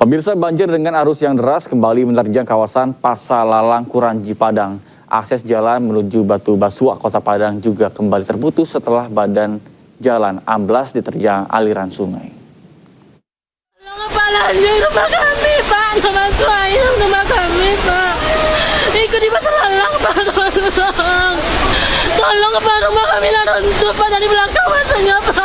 Pemirsa, banjir dengan arus yang deras kembali menerjang kawasan Pasalalang Kuranji Padang. Akses jalan menuju Batu Basuak Kota Padang juga kembali terputus setelah badan jalan amblas diterjang aliran sungai. Rumah kami, Pak. Nama saya rumah kami, Pak. Ikut di Pasalalang, Pak. Tolong, Pak. Rumah kami runtuh, Pak. Dari belakang masanya, Pak.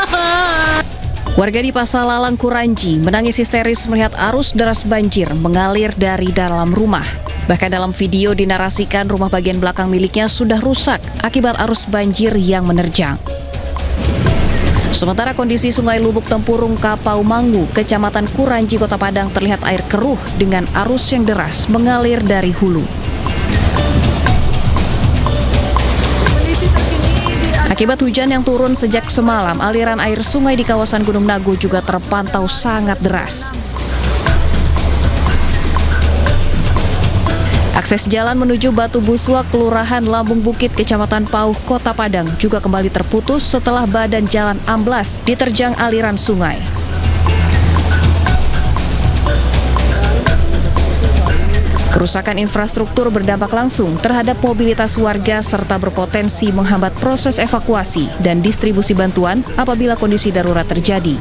Warga di Pasalalang Kuranji menangis histeris melihat arus deras banjir mengalir dari dalam rumah. Bahkan dalam video dinarasikan rumah bagian belakang miliknya sudah rusak akibat arus banjir yang menerjang. Sementara kondisi Sungai Lubuk Tempurung Kapau Manggu, Kecamatan Kuranji, Kota Padang terlihat air keruh dengan arus yang deras mengalir dari hulu. Akibat hujan yang turun sejak semalam, aliran air sungai di kawasan Gunung Nago juga terpantau sangat deras. Akses jalan menuju Batu Basuak, Kelurahan Lambung Bukit, Kecamatan Pauh, Kota Padang juga kembali terputus setelah badan jalan amblas diterjang aliran sungai. Kerusakan infrastruktur berdampak langsung terhadap mobilitas warga serta berpotensi menghambat proses evakuasi dan distribusi bantuan apabila kondisi darurat terjadi.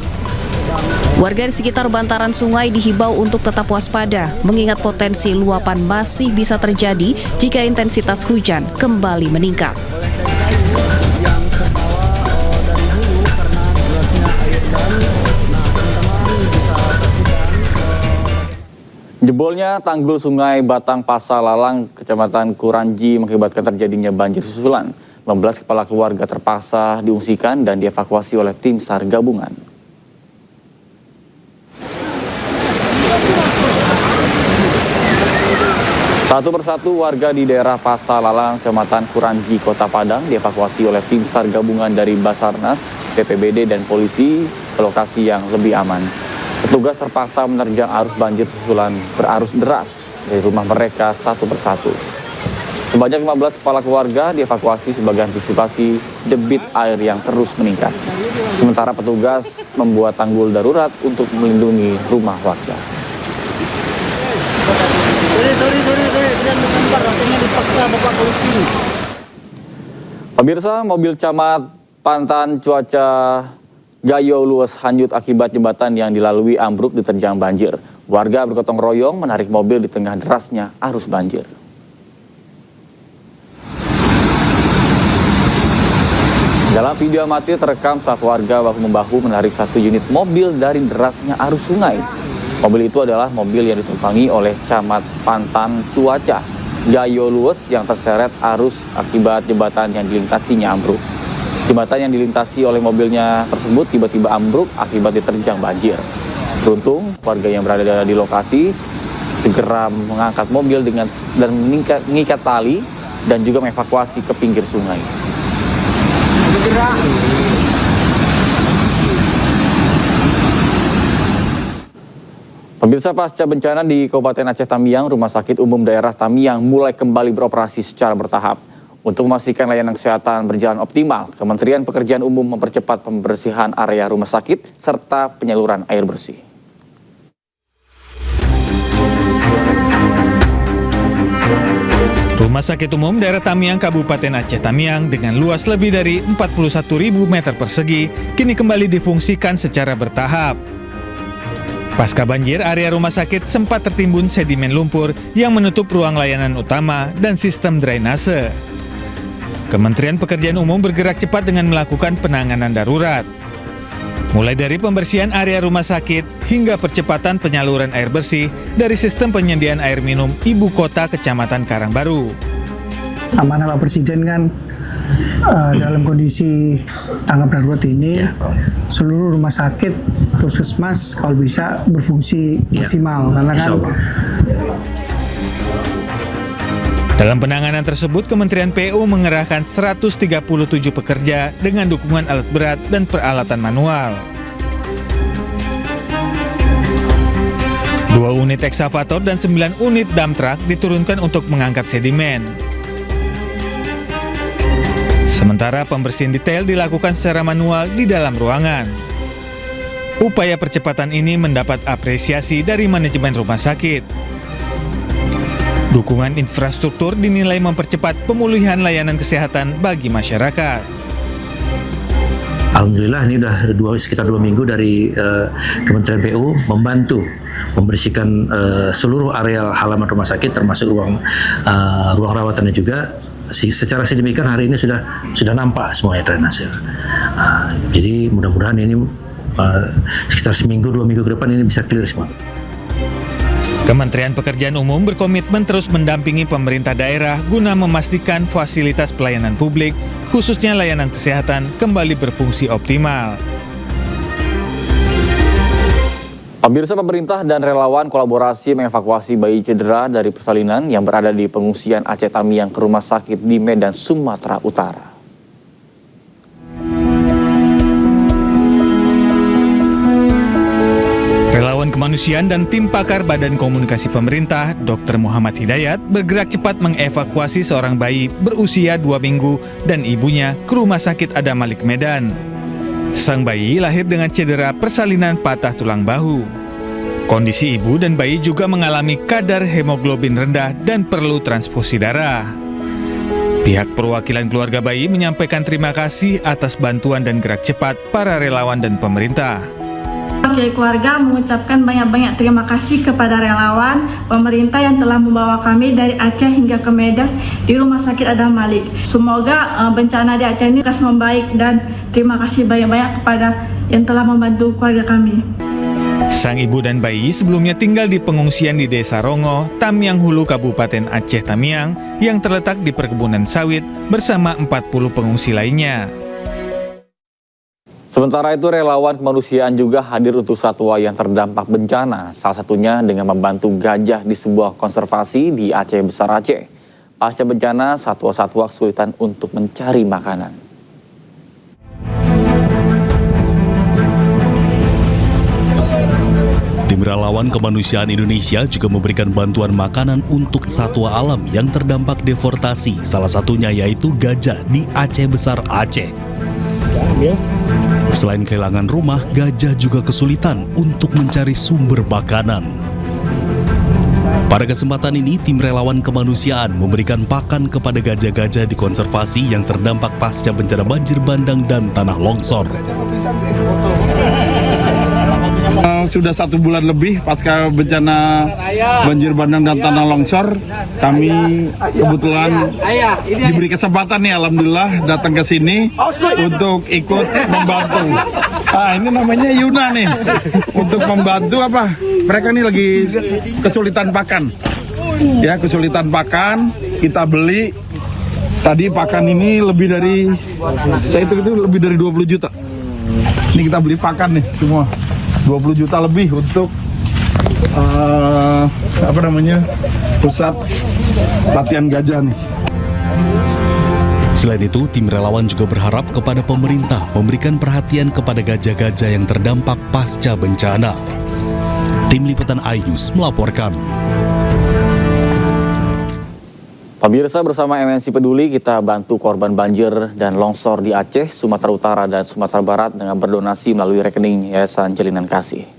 Warga di sekitar bantaran sungai dihimbau untuk tetap waspada, mengingat potensi luapan masih bisa terjadi jika intensitas hujan kembali meningkat. Jebolnya tanggul Sungai Batang Pasalalang, Kecamatan Kuranji mengakibatkan terjadinya banjir susulan. 15 kepala keluarga terpaksa diungsikan dan dievakuasi oleh tim SAR gabungan. Satu persatu warga di daerah Pasalalang, Kecamatan Kuranji, Kota Padang dievakuasi oleh tim SAR gabungan dari Basarnas, BPBD, dan polisi ke lokasi yang lebih aman. Petugas terpaksa menerjang arus banjir susulan berarus deras dari rumah mereka satu persatu. Sebanyak 15 kepala keluarga dievakuasi sebagai antisipasi debit air yang terus meningkat. Sementara petugas membuat tanggul darurat untuk melindungi rumah warga. Pemirsa, mobil camat Pantan Cuaca Gayo luas hanyut akibat jembatan yang dilalui ambruk diterjang banjir. Warga bergotong royong menarik mobil di tengah derasnya arus banjir. Dalam video amatir terekam saat warga bahu-membahu menarik satu unit mobil dari derasnya arus sungai. Mobil itu adalah mobil yang ditumpangi oleh Camat Pantan Cuaca Gayo luas yang terseret arus akibat jembatan yang dilintasinya ambruk. Jembatan yang dilintasi oleh mobilnya tersebut tiba-tiba ambruk akibat diterjang banjir. Beruntung, warga yang berada di lokasi segera mengangkat mobil dan mengikat tali dan juga mengevakuasi ke pinggir sungai. Pemirsa, pasca bencana di Kabupaten Aceh Tamiang, Rumah Sakit Umum Daerah Tamiang mulai kembali beroperasi secara bertahap. Untuk memastikan layanan kesehatan berjalan optimal, Kementerian Pekerjaan Umum mempercepat pembersihan area rumah sakit serta penyaluran air bersih. Rumah Sakit Umum Daerah Tamiang Kabupaten Aceh Tamiang dengan luas lebih dari 41.000 meter persegi kini kembali difungsikan secara bertahap. Pasca banjir, area rumah sakit sempat tertimbun sedimen lumpur yang menutup ruang layanan utama dan sistem drainase. Kementerian Pekerjaan Umum bergerak cepat dengan melakukan penanganan darurat. Mulai dari pembersihan area rumah sakit hingga percepatan penyaluran air bersih dari sistem penyediaan air minum Ibu Kota Kecamatan Karangbaru. Amanah Pak Presiden kan dalam kondisi tanggap darurat ini seluruh rumah sakit, puskesmas kalau bisa berfungsi maksimal karena kan dalam penanganan tersebut, Kementerian PU mengerahkan 137 pekerja dengan dukungan alat berat dan peralatan manual. 2 unit eksavator dan 9 unit dump truck diturunkan untuk mengangkat sedimen. Sementara pembersihan detail dilakukan secara manual di dalam ruangan. Upaya percepatan ini mendapat apresiasi dari manajemen rumah sakit. Dukungan infrastruktur dinilai mempercepat pemulihan layanan kesehatan bagi masyarakat. Alhamdulillah ini sudah sekitar 2 minggu dari Kementerian PU membantu membersihkan seluruh areal halaman rumah sakit termasuk ruang rawatannya juga. Secara sedemikian hari ini sudah nampak semuanya drainase. Jadi mudah-mudahan ini sekitar 1 minggu 2 minggu ke depan ini bisa clear semua. Kementerian Pekerjaan Umum berkomitmen terus mendampingi pemerintah daerah guna memastikan fasilitas pelayanan publik, khususnya layanan kesehatan, kembali berfungsi optimal. Pemirsa, pemerintah dan relawan kolaborasi mengevakuasi bayi cedera dari persalinan yang berada di pengungsian Aceh Tamiang ke rumah sakit di Medan, Sumatera Utara. Relawan kemanusiaan dan tim pakar Badan Komunikasi Pemerintah, Dr. Muhammad Hidayat, bergerak cepat mengevakuasi seorang bayi berusia 2 minggu dan ibunya ke Rumah Sakit Adam Malik Medan. Sang bayi lahir dengan cedera persalinan patah tulang bahu. Kondisi ibu dan bayi juga mengalami kadar hemoglobin rendah dan perlu transfusi darah. Pihak perwakilan keluarga bayi menyampaikan terima kasih atas bantuan dan gerak cepat para relawan dan pemerintah. Wakil keluarga mengucapkan banyak-banyak terima kasih kepada relawan, pemerintah yang telah membawa kami dari Aceh hingga ke Medan di Rumah Sakit Adam Malik. Semoga bencana di Aceh ini lekas membaik dan terima kasih banyak-banyak kepada yang telah membantu keluarga kami. Sang ibu dan bayi sebelumnya tinggal di pengungsian di Desa Rongo, Tamiang Hulu, Kabupaten Aceh Tamiang, yang terletak di perkebunan sawit bersama 40 pengungsi lainnya. Sementara itu, relawan kemanusiaan juga hadir untuk satwa yang terdampak bencana, salah satunya dengan membantu gajah di sebuah konservasi di Aceh Besar Aceh. Pasca bencana, satwa-satwa kesulitan untuk mencari makanan. Tim relawan kemanusiaan Indonesia juga memberikan bantuan makanan untuk satwa alam yang terdampak deforestasi, salah satunya yaitu gajah di Aceh Besar Aceh. Selain kehilangan rumah, gajah juga kesulitan untuk mencari sumber makanan. Pada kesempatan ini, tim relawan kemanusiaan memberikan pakan kepada gajah-gajah di konservasi yang terdampak pasca bencana banjir bandang dan tanah longsor. Sudah 1 bulan lebih pasca bencana banjir bandang dan tanah longsor, kami kebetulan diberi kesempatan nih, alhamdulillah datang ke sini untuk ikut membantu. Ini namanya Yuna nih, untuk membantu apa? Mereka nih lagi kesulitan pakan. Ya, kesulitan pakan, kita beli. Tadi pakan ini lebih dari, saya itu lebih dari 20 juta. Ini kita beli pakan nih semua. 20 juta lebih untuk pusat latihan gajah nih. Selain itu, tim relawan juga berharap kepada pemerintah memberikan perhatian kepada gajah-gajah yang terdampak pasca bencana. Tim Liputan iNews melaporkan. Pemirsa, bersama MNC Peduli kita bantu korban banjir dan longsor di Aceh, Sumatera Utara, dan Sumatera Barat dengan berdonasi melalui rekening Yayasan Jalinan Kasih.